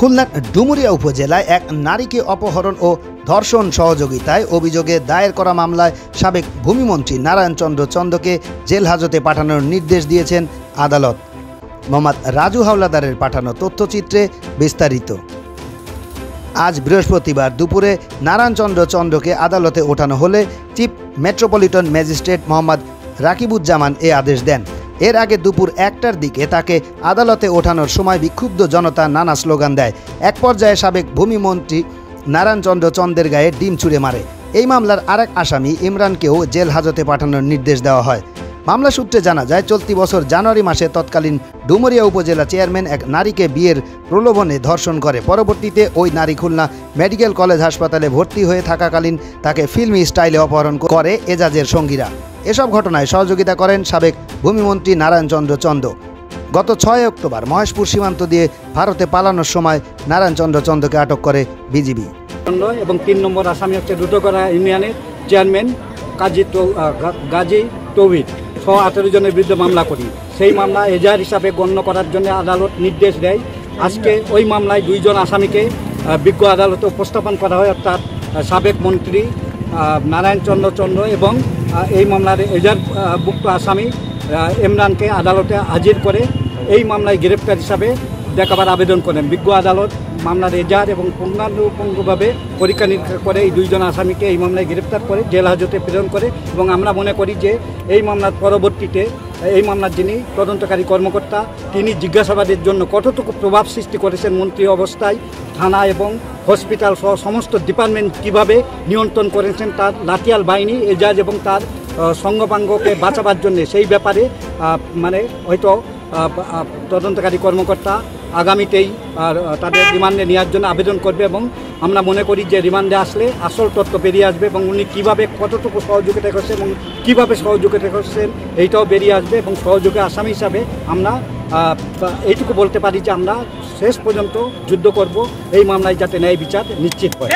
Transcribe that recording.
খুলনার ডুমুরিয়া উপজেলায় এক নারীকে অপহরণ ও ধর্ষণ সহযোগিতায় অভিযোগে দায়ের করা মামলায় সাবেক ভূমিমন্ত্রী নারায়ণ চন্দ্র চন্দকে জেল হাজতে পাঠানোর নির্দেশ দিয়েছেন আদালত। মোহাম্মদ রাজু হাওলাদারের পাঠানো তথ্যচিত্রে বিস্তারিত। আজ বৃহস্পতিবার দুপুরে নারায়ণ চন্দ্র চন্দকে আদালতে ওঠানো হলে chief metropolitan magistrate Mohammad Rakibuzzaman এ আদেশ দেন। এর আগে দুপুর 1টার দিকে তাকে আদালতে ওঠানোর সময় বিক্ষুব্ধ জনতা নানা স্লোগান দেয়। এক পর্যায়ে সাবেক ভূমিমন্ত্রী নারায়ণ চন্দ্র চন্দের গায়ে ডিম ছুঁড়ে মারে। এই মামলার আরেক আসামি ইমরানকেও জেল হাজতে পাঠানোর নির্দেশ দেওয়া হয়। মামলা সূত্রে জানা যায়, চলতি বছর জানুয়ারি মাসে তৎকালীন ডুমুরিয়া উপজেলা চেয়ারম্যান এক নারীকে বিয়ের প্রলোভনে ধর্ষণ করে। পরবর্তীতে ওই নারী খুলনা মেডিকেল কলেজ হাসপাতালে ভর্তি হয়ে থাকাকালীন তাকে ফিল্মি স্টাইলে অপহরণ করে এজাজের সঙ্গীরা। এসব ঘটনায় সহযোগিতা করেন সাবেক ভূমিমন্ত্রী নারায়ণ চন্দ্র চন্দ। গত 6 অক্টোবর মহেশপুর সীমান্ত দিয়ে ভারতে পালানোর সময় নারায়ণ চন্দ্র চন্দকে আটক করে বিজিবি। এবং 3 নম্বর আসামি হচ্ছে দুটোগড়া ইউনিয়নের চেয়ারম্যান গাজী তৌহিদ সহ 18 জনের বিরুদ্ধে মামলা করি। সেই মামলা এজাহার হিসাবে গণ্য করার জন্য আদালত নির্দেশ দেয়। আজকে ওই মামলায় 2 জন আসামিকে বিজ্ঞ আদালতে উপস্থাপন করা হয়, অর্থাৎ সাবেক মন্ত্রী নারায়ণ চন্দ্র চন্দ্র এবং এই মামলার এজাহারভুক্ত আসামি ইমরানকে আদালতে হাজির করে এই মামলায় গ্রেপ্তার হিসাবে দেখাবার আবেদন করেন। বিজ্ঞ আদালত মামলার এজাহার এবং পূর্ণাঙ্গভাবে পরীক্ষা নিরীক্ষা করে এই 2 জন আসামিকে এই মামলায় গ্রেপ্তার করে জেল হাজতে প্রেরণ করে। এবং আমরা মনে করি যে এই মামলার পরবর্তীতে এই মামলার যিনি তদন্তকারী কর্মকর্তা তিনি জিজ্ঞাসাবাদের জন্য কতটুকু প্রভাব সৃষ্টি করেছেন মন্ত্রী অবস্থায়, থানা এবং হসপিটাল সহ সমস্ত ডিপার্টমেন্ট কিভাবে নিয়ন্ত্রণ করেছেন, তার লাঠিয়াল বাহিনী এজাজ এবং তার সঙ্গপাঙ্গকে বাঁচাবার জন্য সেই ব্যাপারে হয়তো তদন্তকারী কর্মকর্তা আগামীতেই তাদের রিমান্ডে নেওয়ার জন্য আবেদন করবে। এবং আমরা মনে করি যে রিমান্ডে আসলে আসল তথ্য বেরিয়ে আসবে এবং উনি কীভাবে কতটুকু সহযোগিতা করছেন এবং কীভাবে সহযোগিতা করছেন এইটাও বেরিয়ে আসবে। এবং সহযোগী আসামি হিসাবে আমরা এইটুকু বলতে পারি যে আমরা শেষ পর্যন্ত যুদ্ধ করব এই মামলায় যাতে ন্যায় বিচার নিশ্চিত হয়।